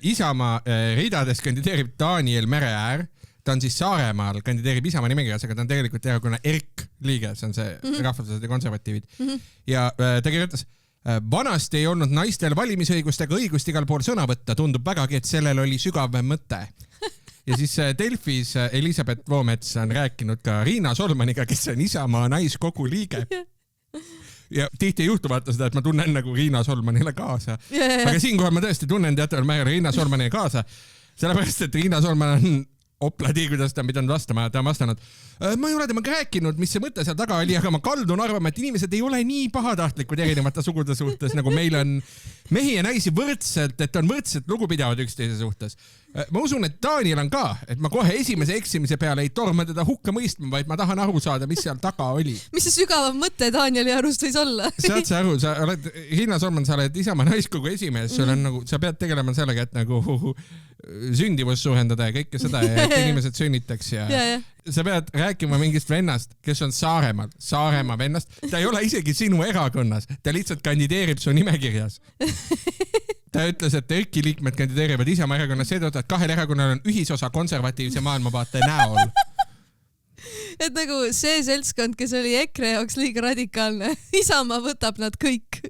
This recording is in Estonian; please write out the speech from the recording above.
Isamaa ridades kandideerib Daniel Mereäär. Ta on siis Saaremaal, kandideerib Isamaa nimekirjas, aga ta on tegelikult erakonna ERK liige, see on see rahvuslased ja konservatiivid. Ja ta kirjutas, vanasti ei olnud naistel valimisõigust ega õigust igal pool sõna võtta, tundub vägagi, et sellel oli sügav mõte. Ja siis Delfis Elisabeth Voomets on rääkinud ka Riina Solmaniga, kes on Isamaa naiskogu liige. Ja tihti ei juhtu vaata seda, et ma tunnen nagu Riina Solmanile kaasa. Aga siinkohal ma tõesti tunnen teataval määral Riina Solmanile kaasa, sellepärast, et Riina Solman on opladi, kuidas ta on pidanud vastama, ta on vastanud. Ma ei ole temaga rääkinud, mis see mõte seal taga oli, aga ma kaldun arvama, et inimesed ei ole nii pahatahtlikud erinevate sugude suhtes, nagu meil on mehi ja naisi võrdselt, et on võrdselt lugupidavad üksteise suhtes. Ma usun, et Daniel on ka, et ma kohe esimese eksimise peale ei torma teda hukka mõistma, vaid ma tahan aru saada, mis seal taga oli. Mis see sügavam mõte Danieli arust võis olla? Saad sa aru, sa oled, Riina Solman, sa oled Isamaa naiskogu esimees, sul on nagu, sa pead tegelema sellega, et nagu sündivust suurendada ja kõike seda ja et inimesed sünnitaks ja sa pead rääkima mingist vennast, kes on Saaremaa vennast. Ta ei ole isegi sinu erakonnas, ta lihtsalt kandideerib su nimekirjas. Ta ütles, et ERK-i liikmed kandideerivad Isamaa erakonnas seetõttu, et kahel erakonnal on ühisosa konservatiivse maailmavaate näol. Et nagu see seltskond, kes oli EKRE jaoks liiga radikaalne, Isamaa võtab nad kõik.